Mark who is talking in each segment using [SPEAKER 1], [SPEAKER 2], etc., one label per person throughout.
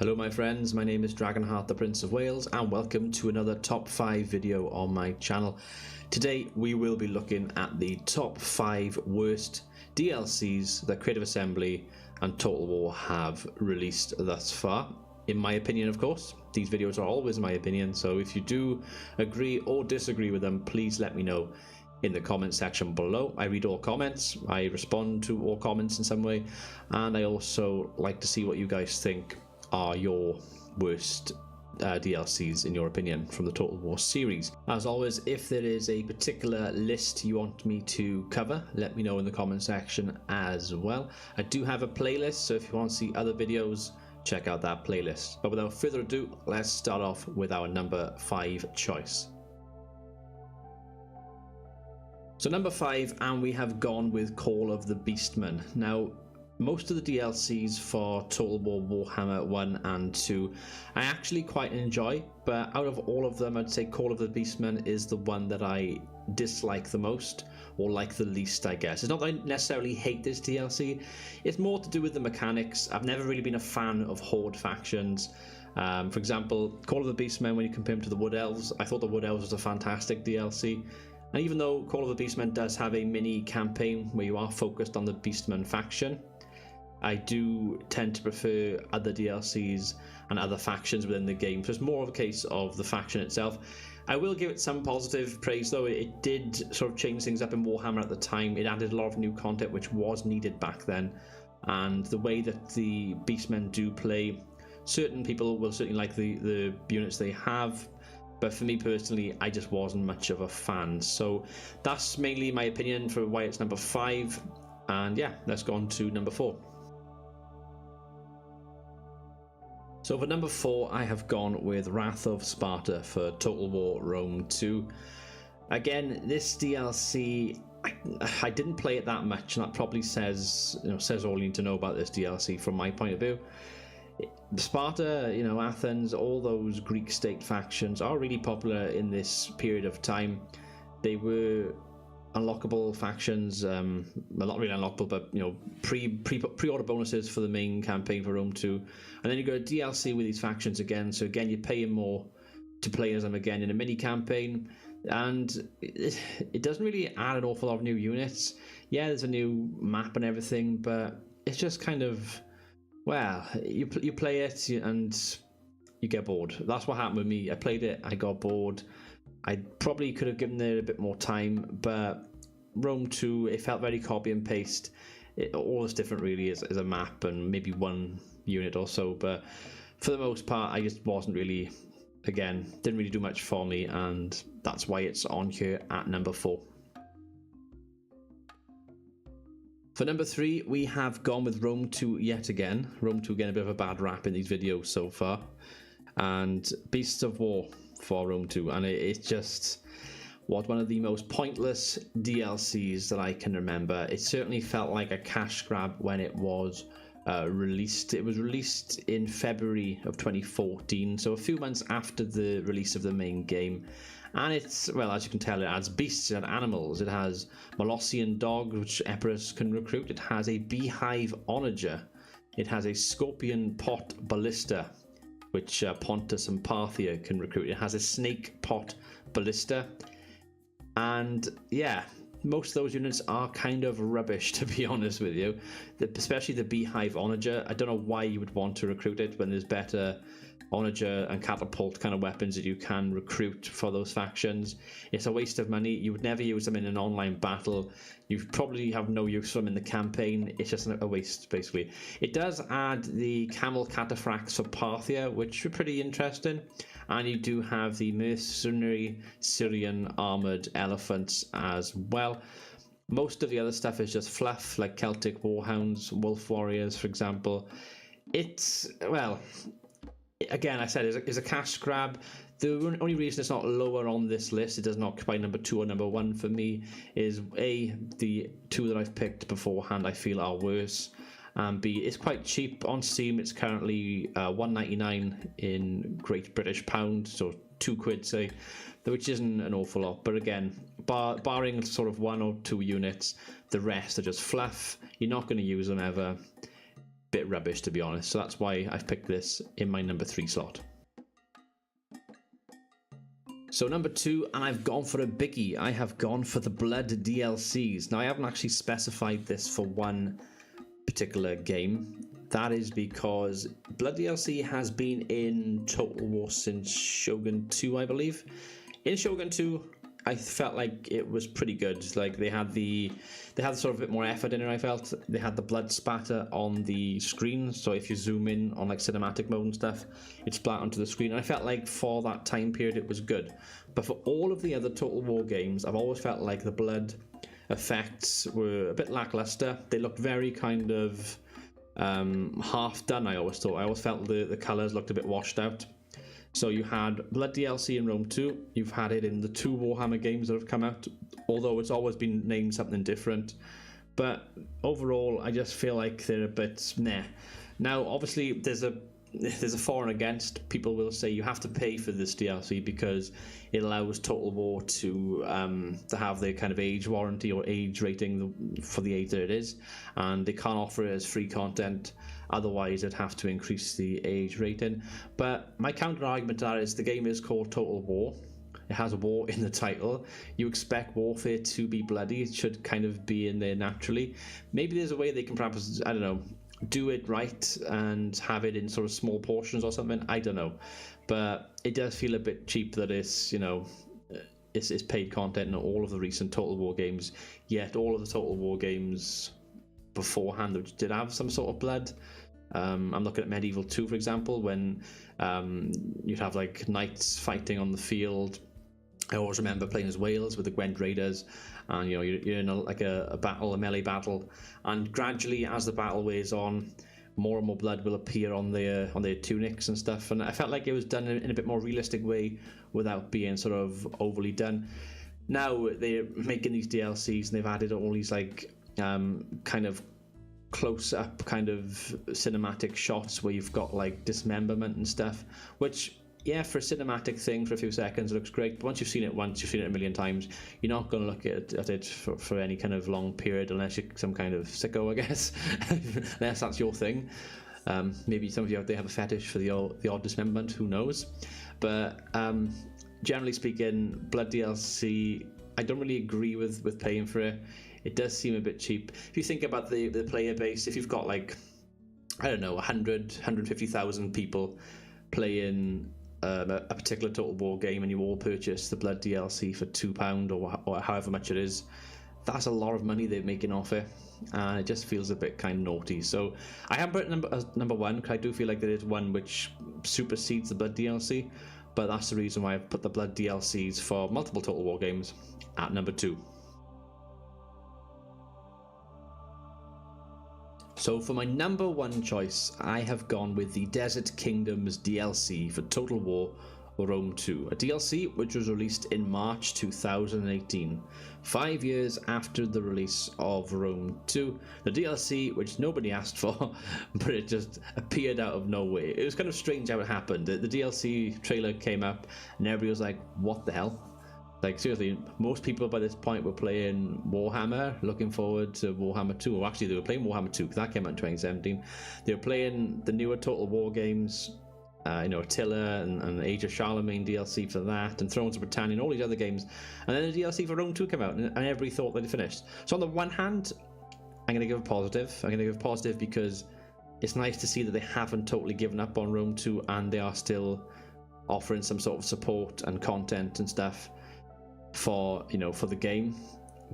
[SPEAKER 1] Hello my friends, my name is Dragonheart the Prince of Wales and welcome to another top 5 video on my channel. Today we will be looking at the top 5 worst DLCs that Creative Assembly and Total War have released thus far. In my opinion, of course. These videos are always my opinion, so if you do agree or disagree with them, please let me know in the comment section below. I read all comments, I respond to all comments in some way, and I also like to see what you guys think are your worst DLCs in your opinion from the Total War series. As always, if there is a particular list you want me to cover, let me know in the comment section as well. I do have a playlist, so if you want to see other videos, check out that playlist. But without further ado, let's start off with our number 5 choice. So number 5, and we have gone with Call of the Beastmen. Now, most of the DLCs for Total War Warhammer 1 and 2 I actually quite enjoy, but out of all of them I'd say Call of the Beastmen is the one that I dislike the most, or like the least, I guess. It's not that I necessarily hate this DLC, it's more to do with the mechanics. I've never really been a fan of Horde factions. For example, Call of the Beastmen, when you compare them to the Wood Elves, I thought the Wood Elves was a fantastic DLC. And even though Call of the Beastmen does have a mini campaign where you are focused on the Beastmen faction, I do tend to prefer other DLCs and other factions within the game. So it's more of a case of the faction itself. I will give it some positive praise though. It did sort of change things up in Warhammer at the time. It added a lot of new content which was needed back then. And the way that the Beastmen do play, certain people will certainly like the units they have. But for me personally, I just wasn't much of a fan. So that's mainly my opinion for why it's number 5. And yeah, let's go on to number 4. So for number 4, I have gone with Wrath of Sparta for Total War Rome 2. Again, this DLC, I didn't play it that much, and that probably says all you need to know about this DLC from my point of view. Sparta, Athens, all those Greek state factions are really popular in this period of time. They were unlockable factions, not really unlockable, but pre-order bonuses for the main campaign for Rome 2, and then you got a DLC with these factions again. So again, you're paying more to play as them again in a mini campaign, and it doesn't really add an awful lot of new units. Yeah, there's a new map and everything, but it's just kind of, well, you play it and you get bored. That's what happened with me. I played it, I got bored. I probably could have given it a bit more time, but Rome 2, it felt very copy and paste. All that's different really is a map and maybe one unit or so, but for the most part I just wasn't really, again, didn't really do much for me, and that's why it's on here at number 4. For number 3, we have gone with Rome 2 yet again. Rome 2 getting a bit of a bad rap in these videos so far, and Beasts of War for Rome 2, and it just was one of the most pointless DLCs that I can remember. It certainly felt like a cash grab when it was released. It was released in February of 2014, so a few months after the release of the main game. And it's, well, as you can tell, it adds beasts and animals. It has Molossian dog, which Emperors can recruit. It has a beehive onager. It has a scorpion pot ballista, which Pontus and Parthia can recruit. It has a snake pot ballista. And yeah, most of those units are kind of rubbish, to be honest with you. Especially the beehive onager. I don't know why you would want to recruit it when there's better onager and catapult kind of weapons that you can recruit for those factions. It's a waste of money. You would never use them in an online battle. You probably have no use for them in the campaign. It's just a waste, basically. It does add the camel cataphracts for Parthia, which are pretty interesting, and you do have the mercenary Syrian armored elephants as well. Most of the other stuff is just fluff, like Celtic warhounds, wolf warriors, for example. It's, well, again, I said, it's a cash grab. The only reason it's not lower on this list, it doesn't occupy number 2 or number 1 for me, is A, the 2 that I've picked beforehand I feel are worse, and B, it's quite cheap on Steam. It's currently $1.99 in Great British pound, so £2 say, which isn't an awful lot. But again, barring sort of 1 or 2 units, the rest are just fluff. You're not going to use them ever. bit rubbish, to be honest. So that's why I've picked this in my number 3 slot. So number 2, and I've gone for a biggie. I have gone for the Blood DLCs. Now, I haven't actually specified this for one particular game. That is because Blood DLC has been in Total War since Shogun 2, I believe. In Shogun 2, I felt like it was pretty good. Like they had sort of a bit more effort in it. I felt they had the blood spatter on the screen, so if you zoom in on like cinematic mode and stuff, it splat onto the screen. And I felt like for that time period it was good. But for all of the other Total War games, I've always felt like the blood effects were a bit lackluster. They looked very kind of half done. I always felt the colors looked a bit washed out. So you had Blood DLC in Rome 2, you've had it in the 2 Warhammer games that have come out, although it's always been named something different. But overall, I just feel like they're a bit meh. Now, obviously, there's a for and against. People will say you have to pay for this DLC because it allows Total War to have the kind of age warranty or age rating for the age that it is, and they can't offer it as free content. Otherwise, it'd have to increase the age rating. But my counter argument to that is the game is called Total War. It has war in the title. You expect warfare to be bloody. It should kind of be in there naturally. Maybe there's a way they can perhaps, I don't know, do it right and have it in sort of small portions or something. I don't know. But it does feel a bit cheap that it's, you know, it's paid content in all of the recent Total War games. Yet all of the Total War games beforehand which did have some sort of blood. I'm looking at Medieval 2, for example, when you'd have like knights fighting on the field. I always remember playing as Wales with the Gwent Raiders, and you know you're in a battle, a melee battle, and gradually as the battle wears on, more and more blood will appear on their tunics and stuff. And I felt like it was done in a bit more realistic way without being sort of overly done. Now they're making these DLCs and they've added all these like kind of close-up kind of cinematic shots where you've got like dismemberment and stuff, which, yeah, for a cinematic thing for a few seconds it looks great, but once you've seen it once, you've seen it a million times, you're not going to look at it for any kind of long period unless you're some kind of sicko, I guess. Unless that's your thing. Maybe some of you out there have a fetish for the odd dismemberment, who knows. But generally speaking, Blood DLC, I don't really agree with paying for it. It does seem a bit cheap. If you think about the player base, if you've got like, I don't know, 150,000 people playing a particular Total War game and you all purchase the Blood DLC for £2 or however much it is, that's a lot of money they're making off it, and it just feels a bit kind of naughty. So I haven't put it as number 1 because I do feel like there is one which supersedes the Blood DLC, but that's the reason why I've put the Blood DLCs for multiple Total War games at number 2. So for my number 1 choice, I have gone with the Desert Kingdoms DLC for Total War Rome 2, a DLC which was released in March 2018, 5 years after the release of Rome 2, the DLC which nobody asked for, but it just appeared out of nowhere. It was kind of strange how it happened. The DLC trailer came up and everybody was like, what the hell? Like, seriously, most people by this point were playing Warhammer, looking forward to Warhammer 2. Or actually, they were playing Warhammer 2, because that came out in 2017. They were playing the newer Total War games, Attila and Age of Charlemagne DLC for that, and Thrones of Britannia, and all these other games. And then the DLC for Rome 2 came out, and everybody thought they'd finished. So on the one hand, I'm going to give a positive. I'm going to give a positive because it's nice to see that they haven't totally given up on Rome 2, and they are still offering some sort of support and content and stuff for the game.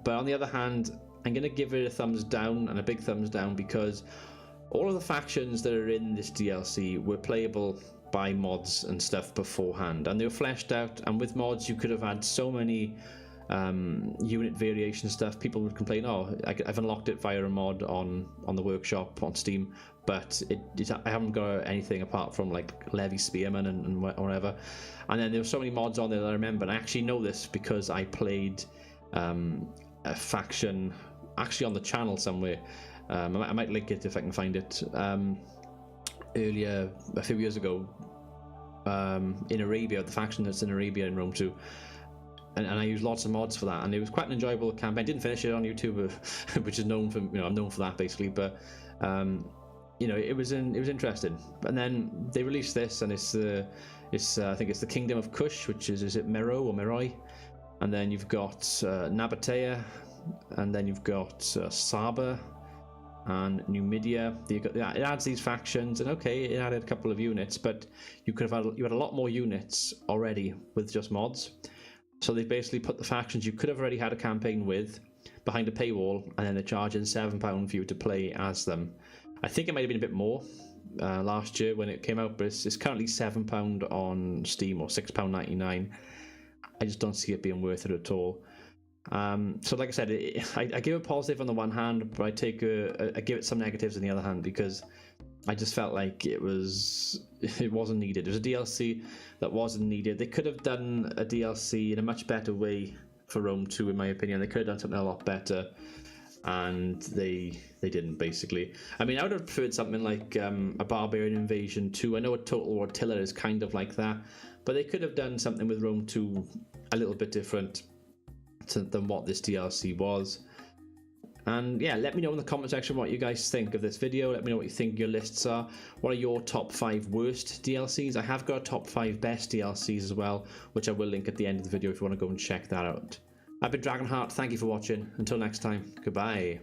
[SPEAKER 1] But on the other hand, I'm going to give it a thumbs down, and a big thumbs down, because all of the factions that are in this DLC were playable by mods and stuff beforehand, and they were fleshed out, and with mods you could have had so many unit variation stuff. People would complain, oh, I've unlocked it via a mod on the workshop on Steam, but I haven't got anything apart from like Levy Spearman and whatever. And then there were so many mods on there that I remember, and I actually know this because I played a faction actually on the channel somewhere. I might link it if I can find it. Earlier, a few years ago, in Arabia, the faction that's in Arabia in Rome 2. And I used lots of mods for that, and it was quite an enjoyable campaign. Didn't finish it on YouTube, which is known for, I'm known for that basically. But you know, it was interesting. And then they released this, and it's I think it's the Kingdom of Kush, which is it Mero or Meroi? And then you've got Nabatea, and then you've got Saba and Numidia. It adds these factions, and okay, it added a couple of units, but you had a lot more units already with just mods. So they basically put the factions you could have already had a campaign with behind a paywall, and then they're charging £7 for you to play as them. I think it might have been a bit more last year when it came out, but it's currently £7 on Steam, or £6.99. I just don't see it being worth it at all. So like I said, I give it positive on the one hand, but I give it some negatives on the other hand, because I just felt like it wasn't needed. It was a DLC that wasn't needed. They could have done a DLC in a much better way for Rome 2, in my opinion. They could have done something a lot better, and they didn't, basically. I mean, I would have preferred something like a Barbarian Invasion 2. I know a Total War Tiller is kind of like that, but they could have done something with Rome 2 a little bit different than what this DLC was. And yeah, let me know in the comment section what you guys think of this video. Let me know what you think your lists are. What are your top 5 worst DLCs? I have got a top 5 best DLCs as well, which I will link at the end of the video if you want to go and check that out. I've been Dragonheart, thank you for watching. Until next time, goodbye.